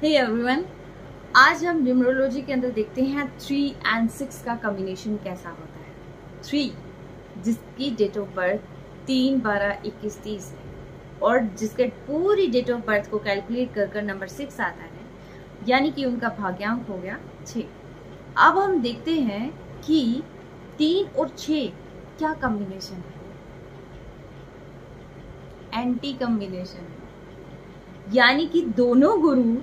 Hey everyone, आज हम numerology के अंदर देखते हैं 3 and 6 का कॉम्बिनेशन कैसा होता है। 3 जिसकी डेट ऑफ बर्थ 3, 12, 21, 30 है और जिसके पूरी डेट ऑफ बर्थ को कैलकुलेट कर नंबर 6 आता है, यानी कि उनका भाग्यांक हो गया 6। अब हम देखते हैं कि 3 और 6 क्या कॉम्बिनेशन है। एंटी कॉम्बिनेशन है, यानी कि दोनों गुरु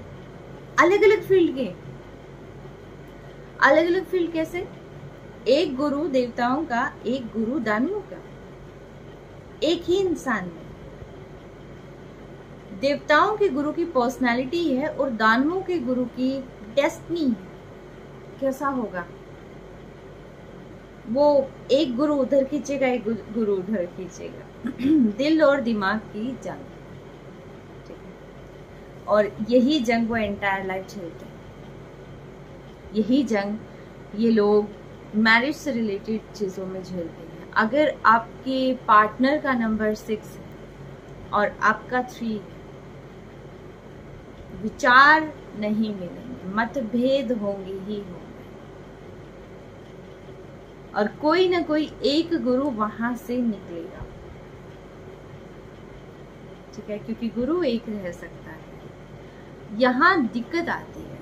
अलग अलग फील्ड के। अलग अलग फील्ड कैसे? एक गुरु देवताओं का, एक गुरु दानवों का, एक ही इंसान में। देवताओं के गुरु की पर्सनालिटी है और दानवों के गुरु की डेस्टिनी है। कैसा होगा वो? एक गुरु उधर खींचेगा, एक गुरु उधर खींचेगा। दिल और दिमाग की जंग, और यही जंग वो एंटायर लाइफ झेलते हैं। यही जंग ये लोग मैरिज से रिलेटेड चीजों में झेलते हैं। अगर आपके पार्टनर का नंबर 6 है और आपका 3 है, विचार नहीं मिलेंगे, मतभेद होंगे ही होंगे, और कोई ना कोई एक गुरु वहां से निकलेगा। ठीक है, क्योंकि गुरु एक रह सकता है। यहाँ दिक्कत आती है,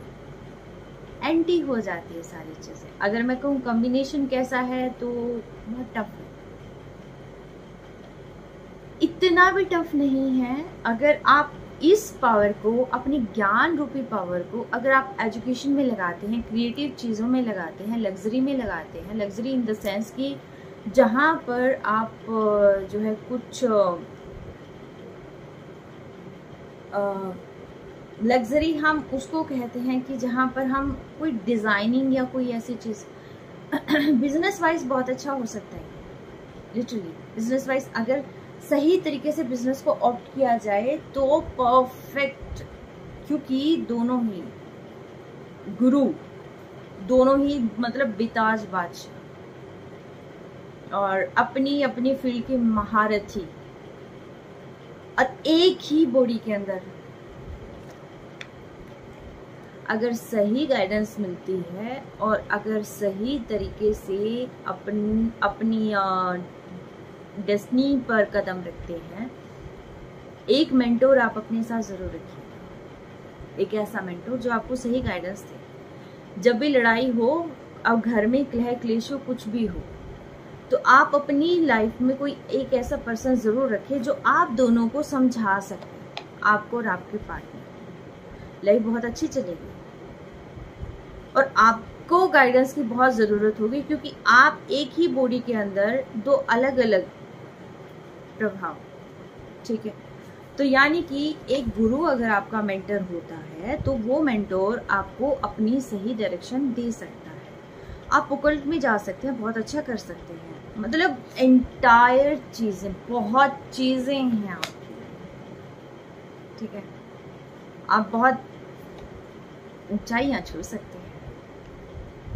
एंटी हो जाती है सारी चीजें। अगर मैं कहूँ कॉम्बिनेशन कैसा है तो बहुत टफ है। इतना भी टफ नहीं है। अगर आप इस पावर को, अपनी ज्ञान रूपी पावर को, अगर आप एजुकेशन में लगाते हैं, क्रिएटिव चीजों में लगाते हैं, लग्जरी में लगाते हैं, लग्जरी इन द सेंस कि जहां पर आप जो है कुछ लग्जरी हम उसको कहते हैं कि जहाँ पर हम कोई डिजाइनिंग या कोई ऐसी चीज बिजनेस वाइज बहुत अच्छा हो सकता है। लिटरली बिजनेस वाइज अगर सही तरीके से बिजनेस को ऑप्ट किया जाए तो परफेक्ट, क्योंकि दोनों ही गुरु, दोनों ही मतलब बिताज बादशाह और अपनी अपनी फील्ड के महारथी, और एक ही बॉडी के अंदर अगर सही गाइडेंस मिलती है और अगर सही तरीके से अपनी डेस्टिनी पर कदम रखते हैं, एक मेंटोर आप अपने साथ जरूर रखिए। एक ऐसा मेंटोर जो आपको सही गाइडेंस दे। जब भी लड़ाई हो, अब घर में कलह क्लेश हो, कुछ भी हो, तो आप अपनी लाइफ में कोई एक ऐसा पर्सन जरूर रखें जो आप दोनों को समझा सके, आपको और आपके पार्टनर। लाइफ बहुत अच्छी चलेगी और आपको गाइडेंस की बहुत जरूरत होगी, क्योंकि आप एक ही बॉडी के अंदर दो अलग अलग प्रभाव। ठीक है, तो यानी कि एक गुरु अगर आपका मेंटर होता है तो वो मेंटोर आपको अपनी सही डायरेक्शन दे सकता है। आप ओकल्ट में जा सकते हैं, बहुत अच्छा कर सकते हैं, मतलब एंटायर चीजें, बहुत चीजें हैं आपकी। ठीक है, आप बहुत ऊंचाइयां छू सकते हैं।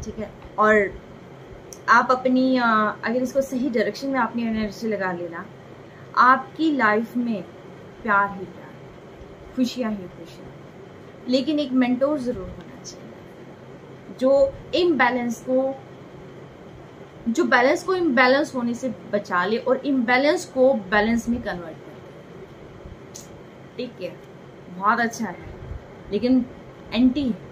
ठीक है, और आप अपनी अगर इसको सही डायरेक्शन में अपनी एनर्जी लगा लेना, आपकी लाइफ में प्यार ही प्यार, खुशियां ही खुशियां। लेकिन एक मेंटोर जरूर होना चाहिए जो बैलेंस को इम्बैलेंस होने से बचा ले और इम्बैलेंस को बैलेंस में कन्वर्ट कर दे। ठीक है, बहुत अच्छा है, लेकिन एंटी है।